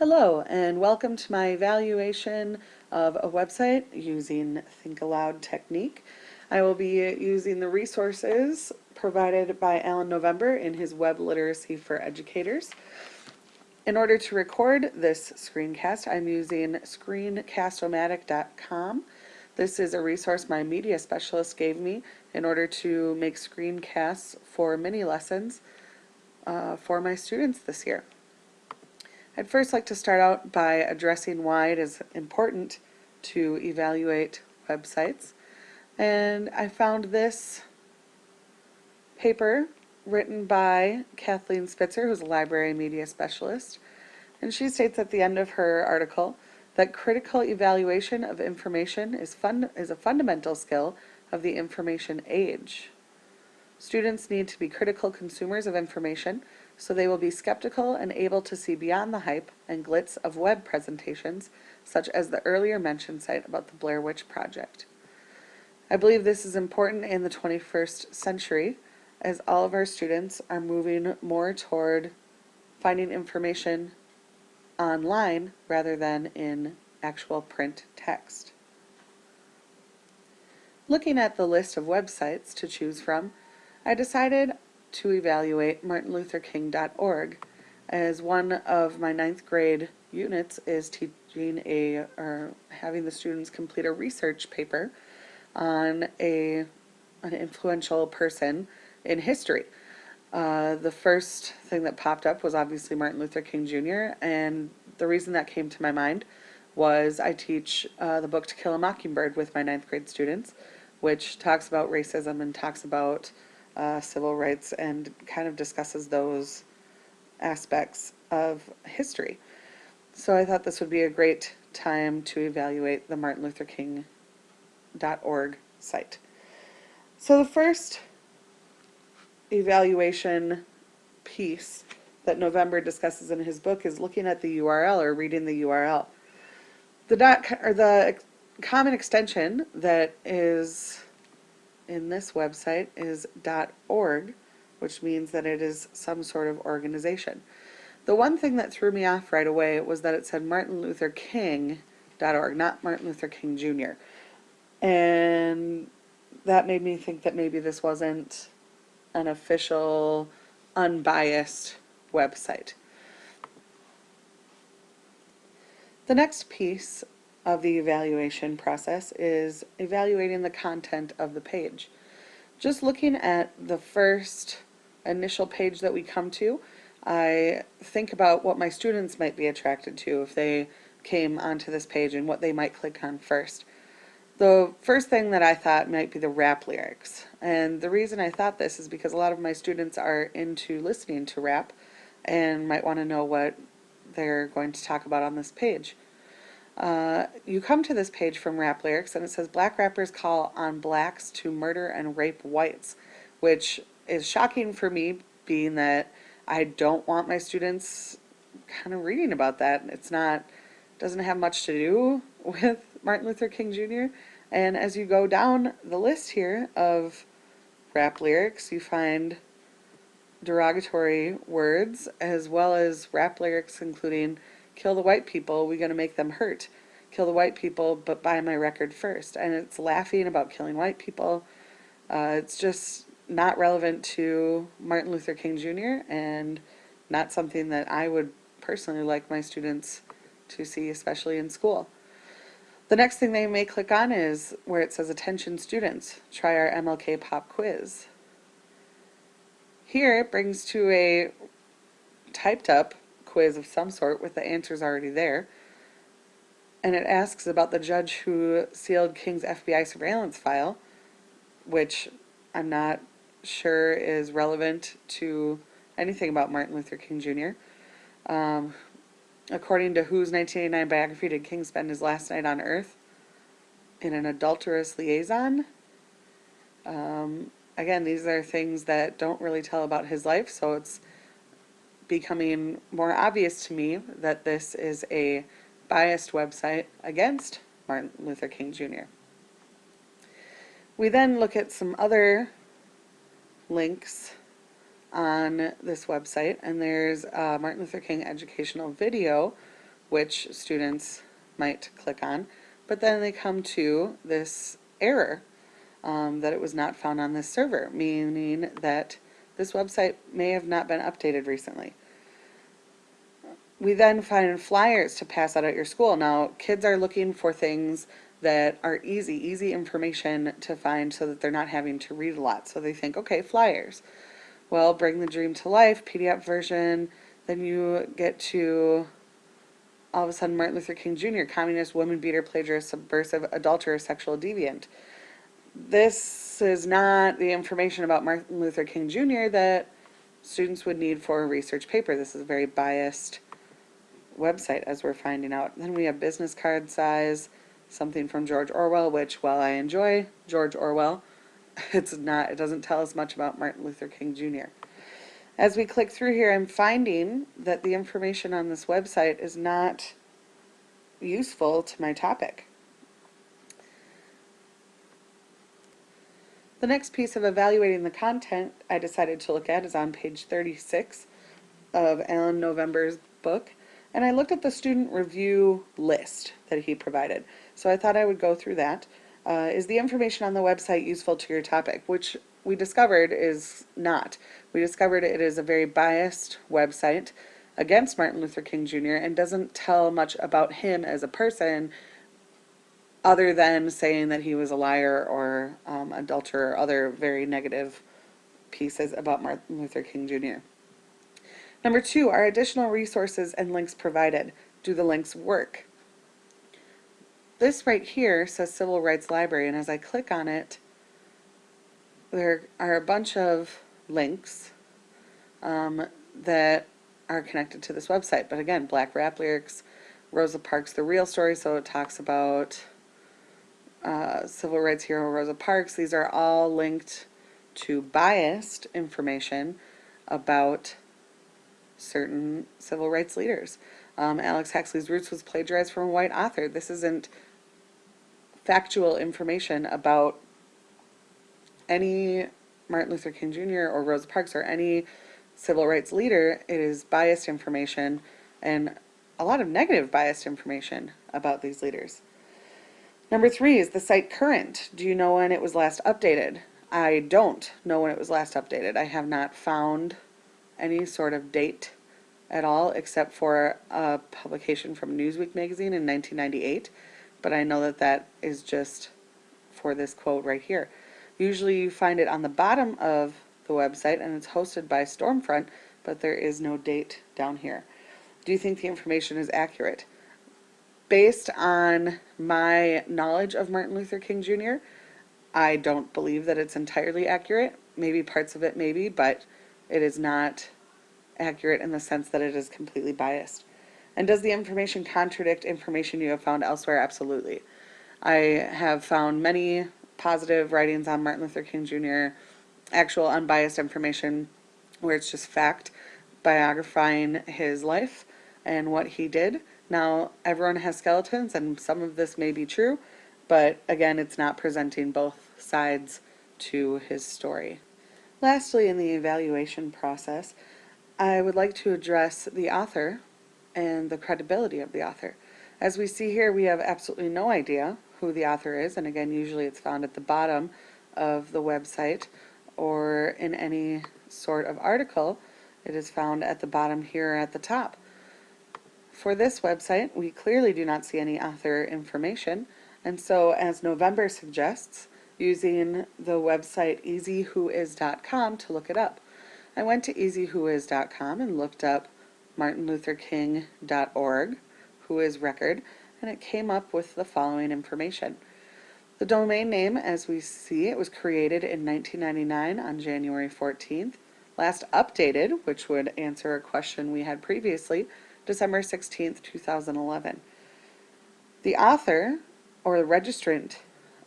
Hello, and welcome to my evaluation of a website using Think-Aloud technique. I will be using the resources provided by Alan November in his Web Literacy for Educators. In order to record this screencast, I'm using screencast-o-matic.com. This is a resource my media specialist gave me in order to make screencasts for mini lessons for my students this year. I'd first like to start out by addressing why it is important to evaluate websites. And I found this paper written by Kathleen Spitzer, who's a library media specialist. And she states at the end of her article that critical evaluation of information is a fundamental skill of the information age. Students need to be critical consumers of information, so they will be skeptical and able to see beyond the hype and glitz of web presentations, such as the earlier mentioned site about the Blair Witch Project. I believe this is important in the 21st century, as all of our students are moving more toward finding information online rather than in actual print text. Looking at the list of websites to choose from, I decided to evaluate martinlutherking.org, as one of my 9th grade units is teaching having the students complete a research paper on an influential person in history. The first thing that popped up was obviously Martin Luther King Jr., and the reason that came to my mind was I teach the book To Kill a Mockingbird with my 9th grade students, which talks about racism and talks about civil rights and kind of discusses those aspects of history. So I thought this would be a great time to evaluate the martinlutherking.org site. So the first evaluation piece that November discusses in his book is looking at the URL or reading the URL. The common extension that is in this website is .org, which means that it is some sort of organization. The one thing that threw me off right away was that it said martinlutherking.org, not Martin Luther King Jr. And that made me think that maybe this wasn't an official, unbiased website. The next piece of the evaluation process is evaluating the content of the page. Just looking at the first initial page that we come to, I think about what my students might be attracted to if they came onto this page and what they might click on first. The first thing that I thought might be the rap lyrics, and the reason I thought this is because a lot of my students are into listening to rap and might want to know what they're going to talk about on this page. You come to this page from rap lyrics and it says black rappers call on blacks to murder and rape whites, which is shocking for me, being that I don't want my students kind of reading about that. Doesn't have much to do with Martin Luther King Jr. And as you go down the list here of rap lyrics, you find derogatory words as well as rap lyrics including kill the white people, we gonna make them hurt. Kill the white people, but buy my record first. And it's laughing about killing white people. It's just not relevant to Martin Luther King Jr. and not something that I would personally like my students to see, especially in school. The next thing they may click on is where it says attention students, try our MLK pop quiz. Here it brings to a typed up quiz of some sort with the answers already there, and it asks about the judge who sealed King's FBI surveillance file, which I'm not sure is relevant to anything about Martin Luther King Jr. According to Who's 1989 biography, did King spend his last night on Earth in an adulterous liaison? Again, these are things that don't really tell about his life, so it's becoming more obvious to me that this is a biased website against Martin Luther King Jr. We then look at some other links on this website, and there's a Martin Luther King educational video which students might click on, but then they come to this error that it was not found on this server, meaning that this website may have not been updated recently. We then find flyers to pass out at your school. Now, kids are looking for things that are easy information to find so that they're not having to read a lot. So they think, okay, flyers. Well, Bring the Dream to Life, PDF version, then you get to, all of a sudden, Martin Luther King Jr., communist, woman beater, plagiarist, subversive, adulterer, sexual deviant. This is not the information about Martin Luther King Jr. that students would need for a research paper. This is a very biased website, as we're finding out. Then we have business card size, something from George Orwell, which, while I enjoy George Orwell, it doesn't tell us much about Martin Luther King Jr. As we click through here, I'm finding that the information on this website is not useful to my topic. The next piece of evaluating the content I decided to look at is on page 36 of Alan November's book, and I looked at the student review list that he provided. So I thought I would go through that. Is the information on the website useful to your topic? Which we discovered is not. We discovered it is a very biased website against Martin Luther King Jr. and doesn't tell much about him as a person other than saying that he was a liar or adulterer or other very negative pieces about Martin Luther King Jr. Number 2, are additional resources and links provided? Do the links work? This right here says Civil Rights Library, and as I click on it, there are a bunch of links that are connected to this website. But again, Black rap lyrics, Rosa Parks, the real story, so it talks about civil rights hero Rosa Parks. These are all linked to biased information about certain civil rights leaders. Alex Huxley's Roots was plagiarized from a white author. This isn't factual information about any Martin Luther King Jr. or Rosa Parks or any civil rights leader. It is biased information and a lot of negative biased information about these leaders. Number 3, is the site current? Do you know when it was last updated? I don't know when it was last updated. I have not found any sort of date at all except for a publication from Newsweek magazine in 1998, but I know that that is just for this quote right here. Usually you find it on the bottom of the website and it's hosted by Stormfront, but there is no date down here. Do you think the information is accurate? Based on my knowledge of Martin Luther King Jr., I don't believe that it's entirely accurate. Maybe parts of it maybe, but it is not accurate in the sense that it is completely biased. And does the information contradict information you have found elsewhere? Absolutely. I have found many positive writings on Martin Luther King Jr., actual unbiased information where it's just fact, biographizing his life and what he did. Now, everyone has skeletons, and some of this may be true, but again, it's not presenting both sides to his story. Lastly, in the evaluation process, I would like to address the author and the credibility of the author. As we see here, we have absolutely no idea who the author is, and again, usually it's found at the bottom of the website or in any sort of article. It is found at the bottom here or at the top. For this website, we clearly do not see any author information, and so as November suggests, using the website easywhois.com to look it up. I went to easywhois.com and looked up martinlutherking.org, who is record, and it came up with the following information. The domain name, as we see, it was created in 1999 on January 14th. Last updated, which would answer a question we had previously, December 16th, 2011. The author, or the registrant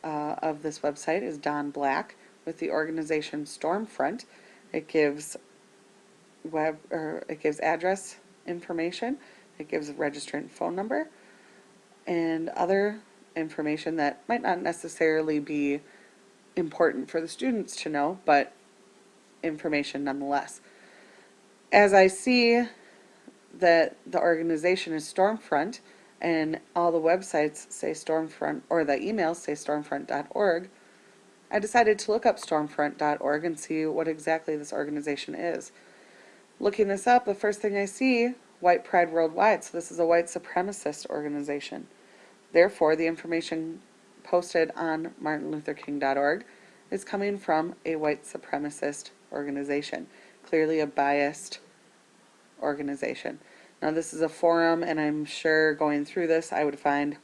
of this website is Don Black with the organization Stormfront. It gives address information, it gives a registrant phone number, and other information that might not necessarily be important for the students to know, but information nonetheless. As I see that the organization is Stormfront and all the websites say Stormfront, or the emails say stormfront.org, I decided to look up stormfront.org and see what exactly this organization is. Looking this up, the first thing I see, White Pride Worldwide. So this is a white supremacist organization. Therefore, the information posted on martinlutherking.org is coming from a white supremacist organization, clearly a biased organization. Now, this is a forum, and I'm sure going through this, I would find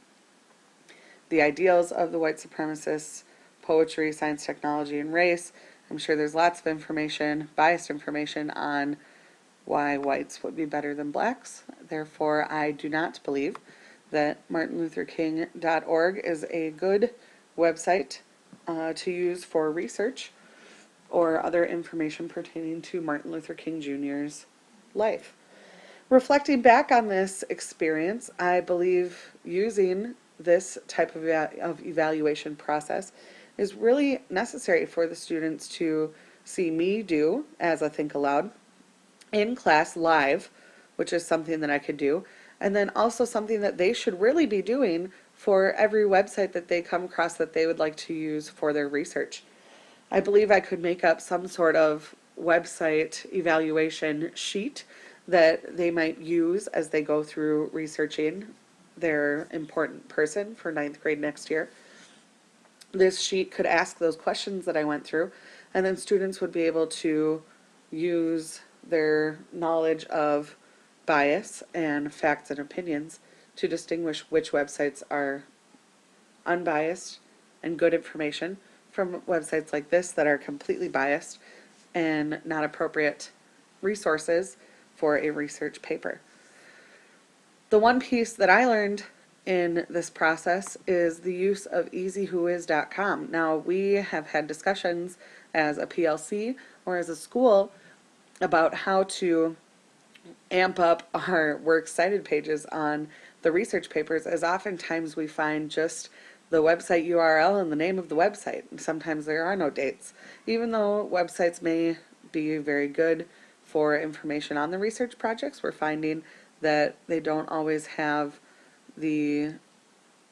the ideals of the white supremacists, poetry, science, technology, and race. I'm sure there's lots of information, biased information, on why whites would be better than blacks. Therefore, I do not believe that martinlutherking.org is a good website to use for research or other information pertaining to Martin Luther King Jr.'s life. Reflecting back on this experience, I believe using this type of evaluation process is really necessary for the students to see me do as a Think-Aloud in class live, which is something that I could do, and then also something that they should really be doing for every website that they come across that they would like to use for their research. I believe I could make up some sort of website evaluation sheet that they might use as they go through researching their important person for 9th grade next year. This sheet could ask those questions that I went through, and then students would be able to use their knowledge of bias and facts and opinions to distinguish which websites are unbiased and good information from websites like this that are completely biased and not appropriate resources for a research paper. The one piece that I learned in this process is the use of easywhois.com. Now, we have had discussions as a PLC or as a school about how to amp up our works cited pages on the research papers, as oftentimes we find just the website URL and the name of the website. Sometimes there are no dates. Even though websites may be very good for information on the research projects, we're finding that they don't always have the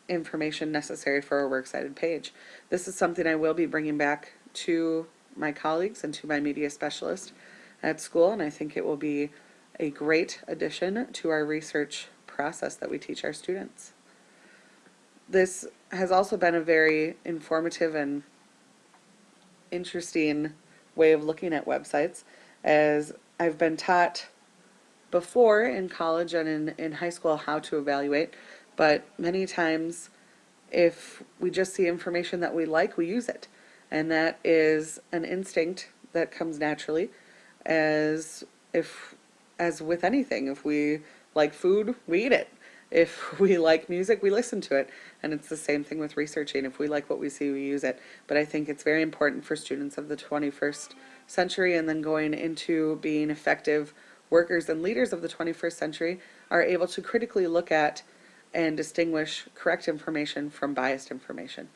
information necessary for a works cited page. This is something I will be bringing back to my colleagues and to my media specialist at school, and I think it will be a great addition to our research process that we teach our students. This has also been a very informative and interesting way of looking at websites, as I've been taught before in college and in high school how to evaluate, but many times if we just see information that we like, we use it. And that is an instinct that comes naturally, as with anything. If we like food, we eat it. If we like music, we listen to it. And it's the same thing with researching. If we like what we see, we use it. But I think it's very important for students of the 21st century, and then going into being effective workers and leaders of the 21st century, are able to critically look at and distinguish correct information from biased information.